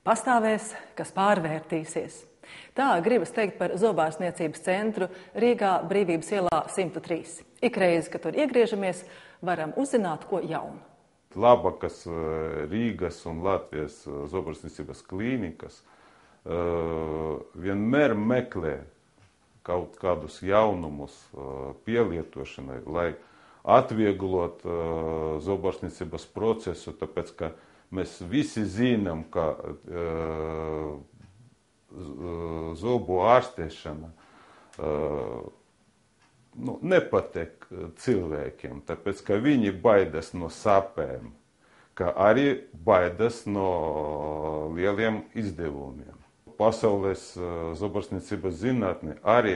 Pastāvēs, kas pārvērtīsies. Tā gribas teikt par zobārstniecības centru Rīgā Brīvības ielā 103. Ikreiz, kad tur iegriežamies, varam uzzināt ko jaunu. Labākas Rīgas un Latvijas zobārstniecības klīnikas vienmēr meklē kaut kādus jaunumus pielietošanai, lai atvieglot zobārstniecības procesu, tāpēc, ka mēs visi zinām, ka zobu ārstēšana nepatīk cilvēkiem, tāpēc, ka viņi baidās no sāpēm, ka arī baidās no lieliem izdevumiem. Pasaules zobārstniecības zinātne arī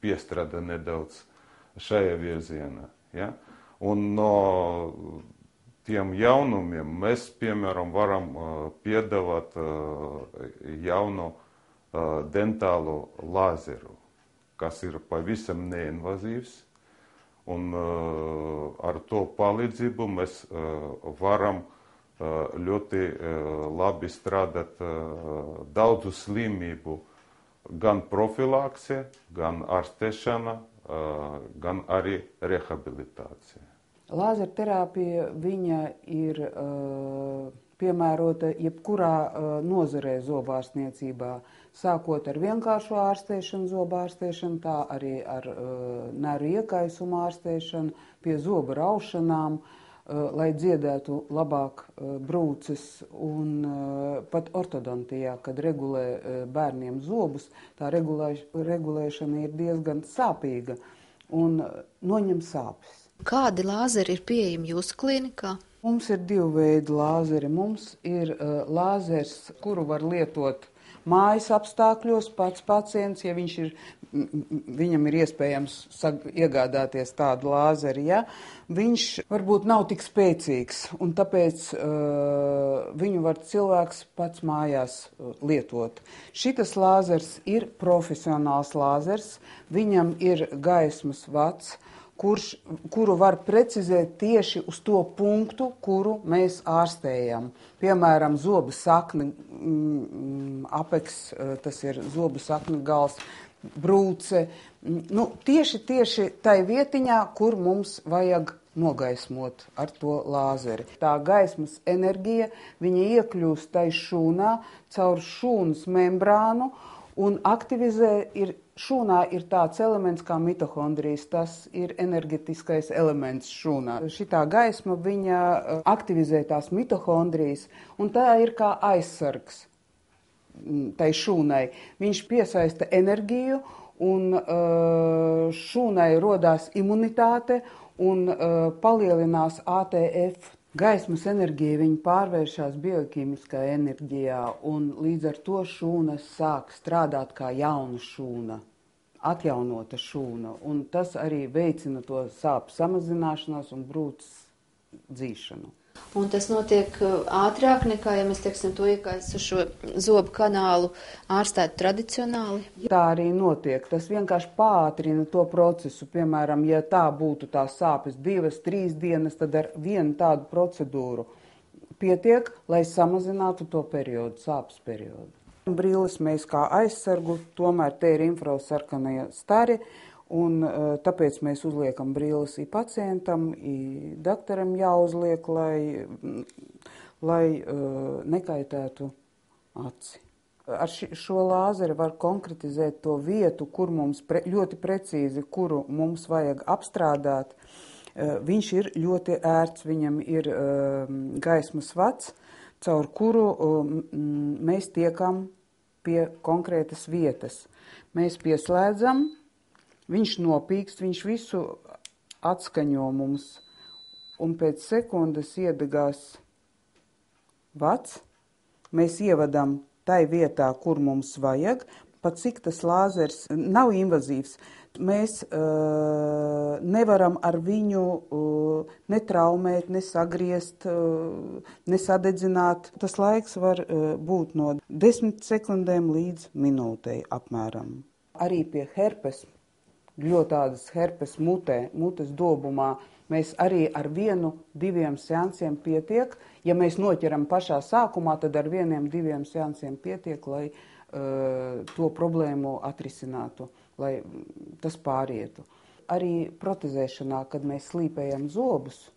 piestrādā nedaudz šajā virzienā. Ja? Un no tiem jaunumiem mēs, piemēram, varam piedāvāt jaunu dentālu lāzeru, kas ir pavisam neinvazīvs, un ar to palīdzību mēs varam ļoti labi strādāt daudzu slimību, gan profilakse, gan ārstēšana, gan arī rehabilitācija. Lāzerterapija viņa ir piemērota jebkurā nozarē zobārstniecībā, sākot ar vienkāršu ārstēšanu, zobārstēšanu, tā arī ar neru iekaisumu ārstēšanu, pie zobu raušanām, lai dziedētu labāk brūces, un pat ortodontijā, kad regulē bērniem zobus, tā regulēšana ir diezgan sāpīga un noņem sāpes. Kādi lāzeri ir pieejami jūsu klinikā? Mums ir divi veidi lāzeri. Mums ir lāzers, kuru var lietot mājas apstākļos, pats pacients, ja viņam ir iespējams iegādāties tādu lāzeri, ja, viņš varbūt nav tik spēcīgs, un tāpēc viņu var cilvēks pats mājās lietot. Šitas lāzers ir profesionāls lāzers, viņam ir gaismas vats, kuru var precizēt tieši uz to punktu, kuru mēs ārstējam. Piemēram, zobu sakne, apeks, tas ir zobu sakne gals, brūce. Tieši tai vietiņā, kur mums vajag nogaismot ar to lāzeri. Tā gaismas enerģija, viņa iekļūst tai šūnā caur šūnas membrānu un aktivizē šūnā ir tāds elements kā mitohondrijas, tas ir enerģetiskais elements šūnā. Šitā gaisma, viņa aktivizē tās mitohondrijas, un tā ir kā aizsargs tai šūnai. Viņš piesaista enerģiju, un šūnai rodās imunitāte, un palielinās ATF. Gaismas enerģija viņa pārvēršas bioķīmiskā enerģijā, un līdz ar to šūna sāk strādāt kā jauna šūna, atjaunota šūna, un tas arī veicina to sāpju samazināšanos un brūces dzīšanu. Un tas notiek ātrāk nekā, ja mēs, teiksim, to iekaisušo zobu kanālu ārstētu tradicionāli? Tā arī notiek. Tas vienkārši pātrina to procesu. Piemēram, ja tā būtu tās sāpes 2-3 dienas, tad ar vienu tādu procedūru pietiek, lai samazinātu to periodu, sāpes periodu. Brilles mēs kā aizsargu, tomēr te ir infrasarkanie stari, un tāpēc mēs uzliekam brilles i pacientam, i doktoram jāuzliek, lai nekaitētu aci. Ar šo lāzeri var konkretizēt to vietu, kur mums ļoti precīzi, kuru mums vajag apstrādāt. Viņš ir ļoti ērts, viņam ir gaismas vats, caur kuru mēs tiekam pie konkrētas vietas. Mēs pieslēdzam, viņš nopīkst, viņš visu atskaņo mums, un pēc sekundes iedegās vats. Mēs ievadam tai vietā, kur mums vajag, pat cik tas lāzers nav invazīvs. Mēs nevaram ar viņu netraumēt, nesagriezt, nesadedzināt. Tas laiks var būt no 10 sekundēm līdz minūtei apmēram. Arī pie herpes, ļoti tādas herpes mutes dobumā, Mēs arī ar 1-2 seansiem pietiek. Ja mēs noķeram pašā sākumā, tad ar 1-2 seansiem pietiek, lai to problēmu atrisinātu, lai tas pārietu. Arī protezēšanā, kad mēs slīpējam zobus,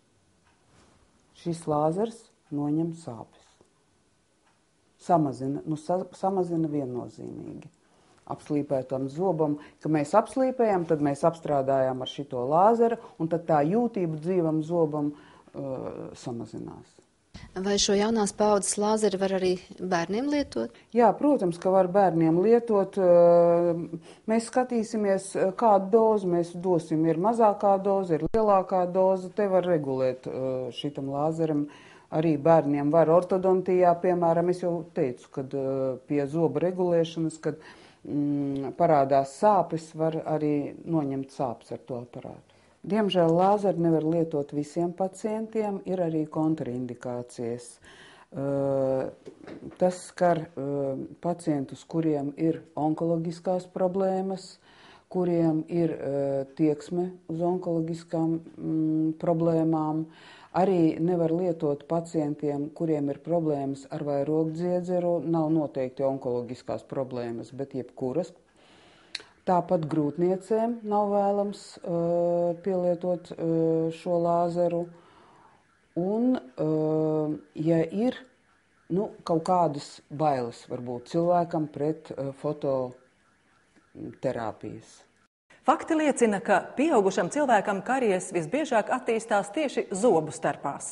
šis lāzers noņem sāpes. Samazina viennozīmīgi. Apslīpētam zobam, ka mēs apslīpējam, tad mēs apstrādājam ar šito lāzeru, un tad tā jūtība dzīvam zobam samazinās. Vai šo jaunās paudzes lāzeri var arī bērniem lietot? Jā, protams, ka var bērniem lietot. Mēs skatīsimies, kādu dozu mēs dosim. Ir mazākā doza, ir lielākā doza. Te var regulēt šitam lāzeram. Arī bērniem var ortodontijā, piemēram, es jau teicu, kad pie zoba regulēšanas, kad parādās sāpes, var arī noņemt sāpes ar to aparātu. Diemžēl lāzeru nevar lietot visiem pacientiem, ir arī kontraindikācijas. Tas skar pacientus, kuriem ir onkoloģiskās problēmas, kuriem ir tieksme uz onkoloģiskām problēmām. Arī nevar lietot pacientiem, kuriem ir problēmas ar vairogdziedzeru, nav noteikti onkoloģiskās problēmas, bet jebkuras. Tāpat grūtniecēm nav vēlams pielietot šo lāzeru. Un, ja ir kaut kādas bailes varbūt cilvēkam pret fototerapijas. Fakti liecina, ka pieaugušam cilvēkam karies visbiežāk attīstās tieši zobu starpās.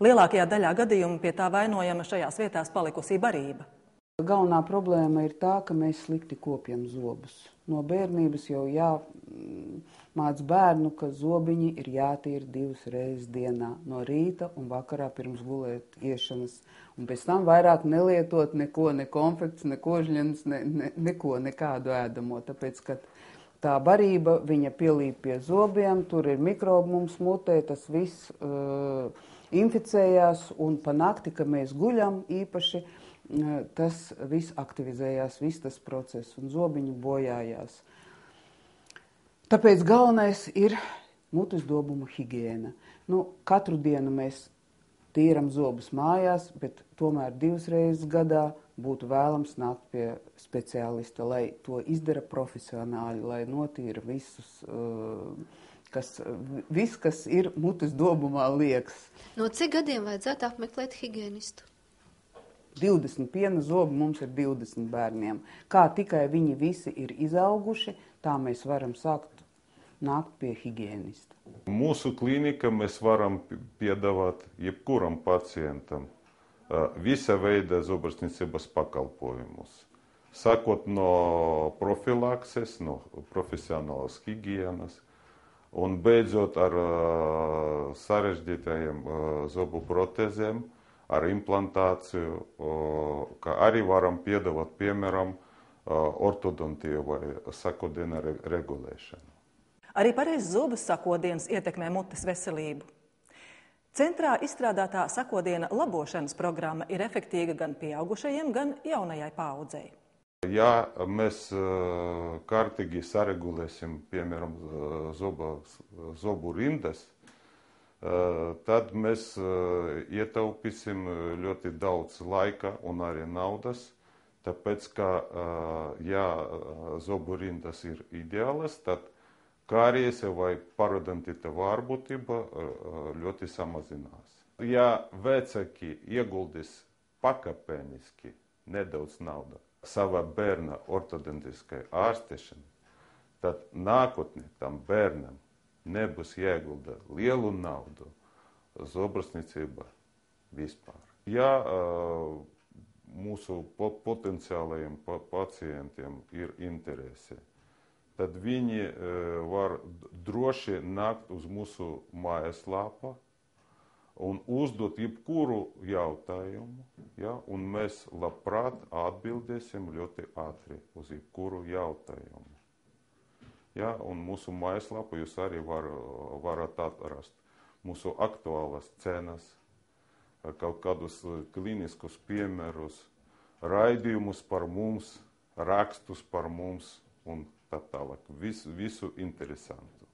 Lielākajā daļā gadījumu pie tā vainojama šajās vietās palikusī barība. Galvenā problēma ir tā, ka mēs slikti kopjam zobus. No bērnības jau jāmāc bērnu, ka zobiņi ir jātīra 2 reizes dienā, no rīta un vakarā pirms gulēt iešanas. Un pēc tam vairāk nelietot neko, ne konfekts, ne kožļens, nekādu ēdamo, tāpēc, ka tā barība, viņa pielīp pie zobiem, tur ir mikrobi mums mutē, tas viss inficējās, un pa nakti, kad mēs guļam īpaši, tas viss aktivizējās, viss tas process, un zobiņi bojājās. Tāpēc galvenais ir mutes dobumu higiēna. Katru dienu mēs tīram zobus mājās, bet tomēr 2 reizes gadā būtu vēlams nākt pie speciālista, lai to izdara profesionāli, lai notīra visus, kas ir mutes dobumā liekas. No cik gadiem vajadzētu apmeklēt higienistu? 20 piena zobi mums ir 20 bērniem. Kā tikai viņi visi ir izauguši, tā mēs varam sākt nākt pie higienista. Mūsu klīnika mēs varam piedāvāt jebkuram pacientam visa veida zobarstniecības pakalpojumus. Sākot no profilakses, no profesionālas higienas un beidzot ar sarežģītajiem zobu protezēm, ar implantāciju, kā arī varam piedāvāt, piemēram, ortodontiju vai sakodiena regulēšanu. Arī pareizs zobus sakodienas ietekmē mutes veselību. Centrā izstrādātā sakodiena labošanas programma ir efektīga gan pieaugušajiem, gan jaunajai paaudzei. Ja mēs kārtīgi saregulēsim, piemēram, zobu rindas, tad mēs ietaupīsim ļoti daudz laika un arī naudas, tāpēc, ka, ja zobu rindas ir ideālas, tad kāries vai parodontita varbūtība ļoti samazinās. Ja vecāki ieguldīs pakāpeniski nedaudz naudas savā bērna ortodontiskai ārstēšanai, tad nākotnē tam bērnam nebūs jāiegulda lielu naudu zobarstniecībā vispār. Ja mūsu potenciālajiem pacientiem ir interese, tad viņi var droši nākt uz mūsu mājaslapā un uzdot jebkuru jautājumu, un mēs labprāt atbildēsim ļoti ātri uz jebkuru jautājumu. Un mūsu mājaslapā jūs arī varat atrast mūsu aktuālas cenas, kaut kādus klīniskus piemērus, raidījumus par mums, rakstus par mums un tā tālāk. Visu interesantu.